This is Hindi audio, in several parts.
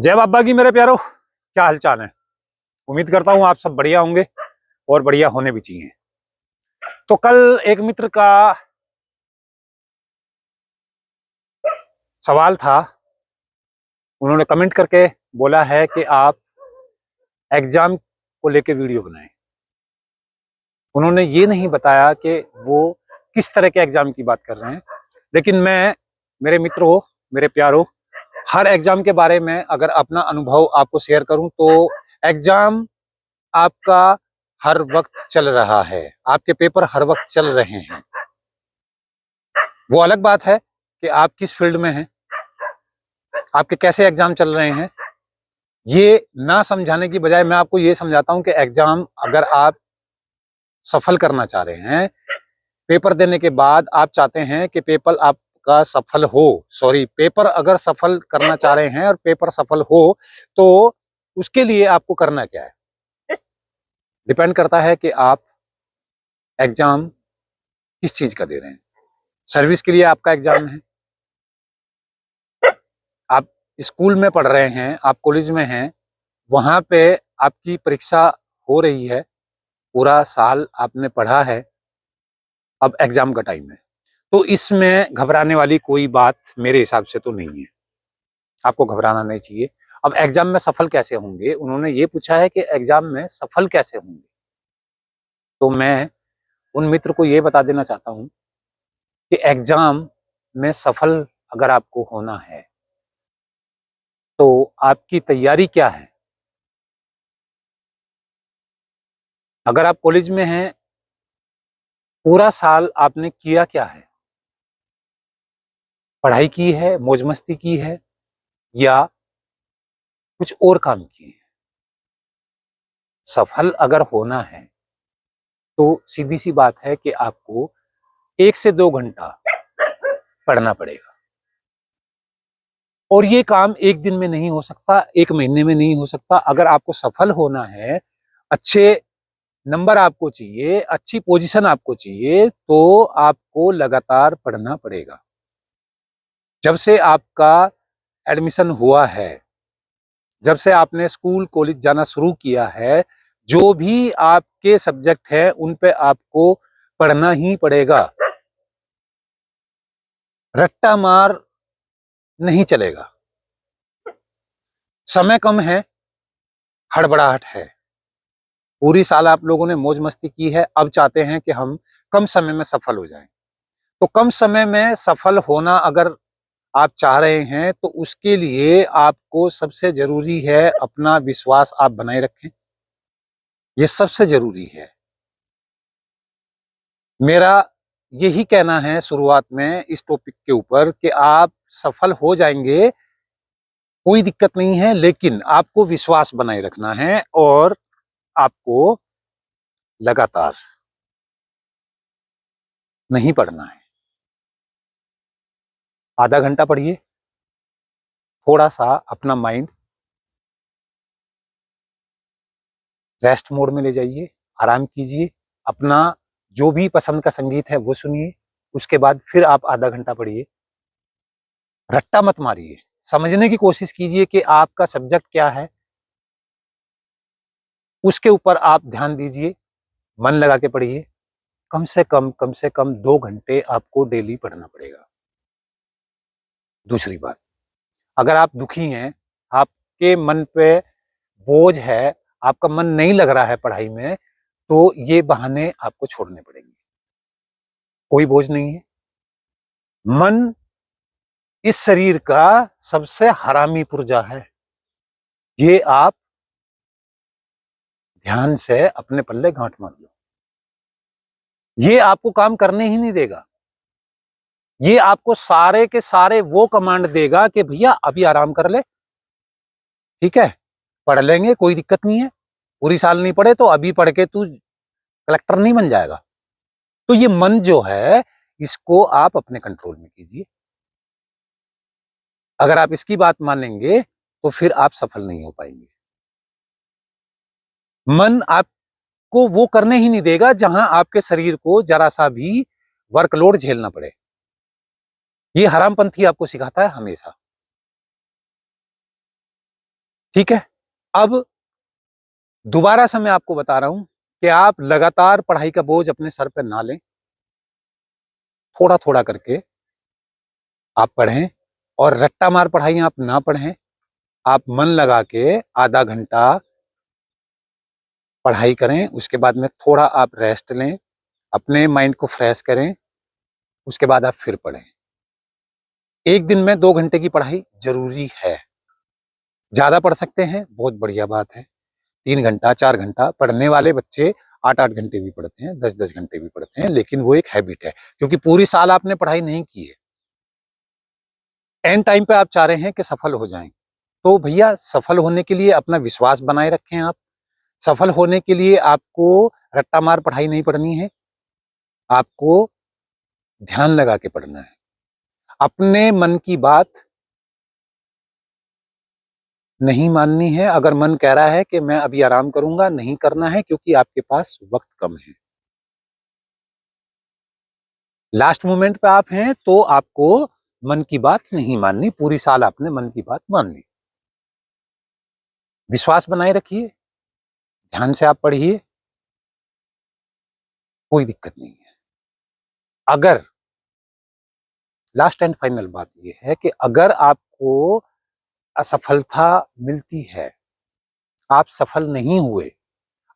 जय बाबा की मेरे प्यारो, क्या हालचाल है। उम्मीद करता हूँ आप सब बढ़िया होंगे और बढ़िया होने भी चाहिए। तो कल एक मित्र का सवाल था, उन्होंने कमेंट करके बोला है कि आप एग्जाम को लेके वीडियो बनाएं। उन्होंने ये नहीं बताया कि वो किस तरह के एग्जाम की बात कर रहे हैं, लेकिन मैं, मेरे मित्रों, मेरे प्यारों, हर एग्जाम के बारे में अगर अपना अनुभव आपको शेयर करूं तो एग्जाम आपका हर वक्त चल रहा है, आपके पेपर हर वक्त चल रहे हैं। वो अलग बात है कि आप किस फील्ड में हैं, आपके कैसे एग्जाम चल रहे हैं। ये ना समझाने की बजाय मैं आपको ये समझाता हूं कि एग्जाम अगर आप सफल करना चाह रहे हैं, पेपर देने के बाद आप चाहते हैं कि पेपर आपका सफल हो, पेपर अगर सफल करना चाह रहे हैं और पेपर सफल हो तो उसके लिए आपको करना क्या है, डिपेंड करता है कि आप एग्जाम किस चीज का दे रहे हैं। सर्विस के लिए आपका एग्जाम है, आप स्कूल में पढ़ रहे हैं, आप कॉलेज में हैं, वहां पे आपकी परीक्षा हो रही है, पूरा साल आपने पढ़ा है, अब एग्जाम का टाइम है, तो इसमें घबराने वाली कोई बात मेरे हिसाब से तो नहीं है। आपको घबराना नहीं चाहिए। अब एग्जाम में सफल कैसे होंगे, उन्होंने ये पूछा है कि एग्जाम में सफल कैसे होंगे, तो मैं उन मित्र को ये बता देना चाहता हूं कि एग्जाम में सफल अगर आपको होना है तो आपकी तैयारी क्या है। अगर आप कॉलेज में हैं, पूरा साल आपने किया क्या है, पढ़ाई की है, मौज मस्ती की है, या कुछ और काम किए हैं। सफल अगर होना है तो सीधी सी बात है कि आपको 1 से 2 घंटा पढ़ना पड़ेगा, और ये काम एक दिन में नहीं हो सकता, एक महीने में नहीं हो सकता। अगर आपको सफल होना है, अच्छे नंबर आपको चाहिए, अच्छी पोजीशन आपको चाहिए, तो आपको लगातार पढ़ना पड़ेगा। जब से आपका एडमिशन हुआ है, जब से आपने स्कूल कॉलेज जाना शुरू किया है, जो भी आपके सब्जेक्ट है उन पे आपको पढ़ना ही पड़ेगा। रट्टा मार नहीं चलेगा। समय कम है, हड़बड़ाहट है, पूरी साल आप लोगों ने मौज मस्ती की है, अब चाहते हैं कि हम कम समय में सफल हो जाएं। तो कम समय में सफल होना अगर आप चाह रहे हैं तो उसके लिए आपको सबसे जरूरी है अपना विश्वास आप बनाए रखें। ये सबसे जरूरी है। मेरा यही कहना है शुरुआत में इस टॉपिक के ऊपर कि आप सफल हो जाएंगे, कोई दिक्कत नहीं है, लेकिन आपको विश्वास बनाए रखना है और आपको लगातार नहीं पढ़ना है। आधा घंटा पढ़िए, थोड़ा सा अपना माइंड रेस्ट मोड में ले जाइए, आराम कीजिए, अपना जो भी पसंद का संगीत है वो सुनिए, उसके बाद फिर आप आधा घंटा पढ़िए। रट्टा मत मारिए, समझने की कोशिश कीजिए कि आपका सब्जेक्ट क्या है, उसके ऊपर आप ध्यान दीजिए, मन लगा के पढ़िए। कम से कम 2 घंटे आपको डेली पढ़ना पड़ेगा। दूसरी बात, अगर आप दुखी हैं, आपके मन पे बोझ है, आपका मन नहीं लग रहा है पढ़ाई में, तो ये बहाने आपको छोड़ने पड़ेंगे। कोई बोझ नहीं है। मन इस शरीर का सबसे हरामी पुर्जा है। ये आप ध्यान से अपने पल्ले गांठ मार लो। ये आपको काम करने ही नहीं देगा। ये आपको सारे के सारे वो कमांड देगा कि भैया अभी आराम कर ले, ठीक है, पढ़ लेंगे, कोई दिक्कत नहीं है, पूरी साल नहीं पढ़े तो अभी पढ़ के तू कलेक्टर नहीं बन जाएगा। तो ये मन जो है, इसको आप अपने कंट्रोल में कीजिए। अगर आप इसकी बात मानेंगे तो फिर आप सफल नहीं हो पाएंगे। मन आपको वो करने ही नहीं देगा जहां आपके शरीर को जरा सा भी वर्कलोड झेलना पड़े। ये हरामपंथी आपको सिखाता है हमेशा। ठीक है। अब दोबारा से मैं आपको बता रहा हूं कि आप लगातार पढ़ाई का बोझ अपने सर पर ना लें, थोड़ा थोड़ा करके आप पढ़ें, और रट्टा मार पढ़ाई आप ना पढ़ें। आप मन लगा के आधा घंटा पढ़ाई करें, उसके बाद में थोड़ा आप रेस्ट लें, अपने माइंड को फ्रेश करें, उसके बाद आप फिर पढ़ें। एक दिन में 2 घंटे की पढ़ाई जरूरी है। ज्यादा पढ़ सकते हैं, बहुत बढ़िया बात है। 3 घंटा 4 घंटा पढ़ने वाले बच्चे 8 8 घंटे भी पढ़ते हैं, 10 10 घंटे भी पढ़ते हैं, लेकिन वो एक हैबिट है, क्योंकि पूरी साल आपने पढ़ाई नहीं की है। एंड टाइम पे आप चाह रहे हैं कि सफल हो जाएं, तो भैया सफल होने के लिए अपना विश्वास बनाए रखें। आप सफल होने के लिए आपको रट्टा मार पढ़ाई नहीं पढ़नी है, आपको ध्यान लगा के पढ़ना है। अपने मन की बात नहीं माननी है। अगर मन कह रहा है कि मैं अभी आराम करूंगा, नहीं करना है, क्योंकि आपके पास वक्त कम है। लास्ट मोमेंट पे आप हैं तो आपको मन की बात नहीं माननी। पूरी साल आपने मन की बात मान ली। विश्वास बनाए रखिए, ध्यान से आप पढ़िए, कोई दिक्कत नहीं है। अगर लास्ट एंड फाइनल बात यह है कि अगर आपको असफलता मिलती है, आप सफल नहीं हुए,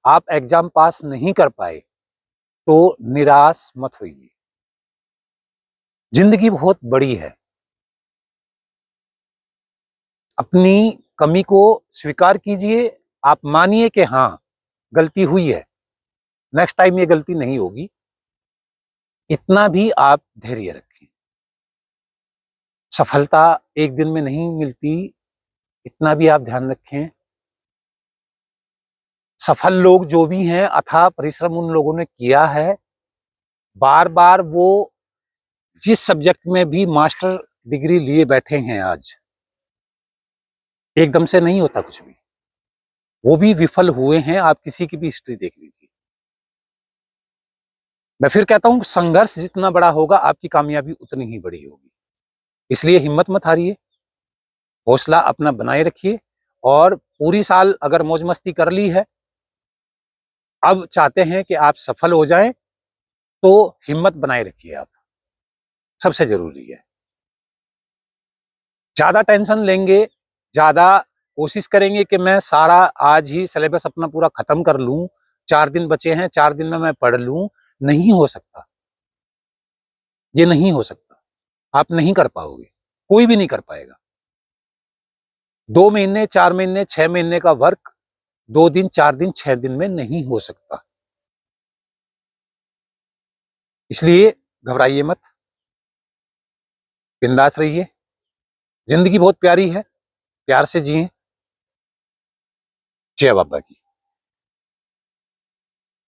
आप एग्जाम पास नहीं कर पाए, तो निराश मत होइए। जिंदगी बहुत बड़ी है। अपनी कमी को स्वीकार कीजिए। आप मानिए कि हाँ, गलती हुई है, नेक्स्ट टाइम ये गलती नहीं होगी। इतना भी आप धैर्य रखें। सफलता एक दिन में नहीं मिलती, इतना भी आप ध्यान रखें। सफल लोग जो भी हैं, अथाह परिश्रम उन लोगों ने किया है। बार बार वो जिस सब्जेक्ट में भी मास्टर डिग्री लिए बैठे हैं आज, एकदम से नहीं होता कुछ भी। वो भी विफल हुए हैं। आप किसी की भी हिस्ट्री देख लीजिए। मैं फिर कहता हूं, संघर्ष जितना बड़ा होगा, आपकी कामयाबी उतनी ही बड़ी होगी। इसलिए हिम्मत मत हारिए, हौसला अपना बनाए रखिए। और पूरी साल अगर मौज मस्ती कर ली है, अब चाहते हैं कि आप सफल हो जाएं, तो हिम्मत बनाए रखिए। आप सबसे जरूरी है। ज्यादा टेंशन लेंगे, ज्यादा कोशिश करेंगे कि मैं सारा आज ही सिलेबस अपना पूरा खत्म कर लूं, 4 दिन बचे हैं, 4 दिन में मैं पढ़ लूं, नहीं हो सकता। ये नहीं हो सकता। आप नहीं कर पाओगे, कोई भी नहीं कर पाएगा। 2 महीने 4 महीने 6 महीने का वर्क 2 दिन 4 दिन 6 दिन में नहीं हो सकता। इसलिए घबराइए मत, बिंदास रहिए। जिंदगी बहुत प्यारी है, प्यार से जिए। जय बाबा की।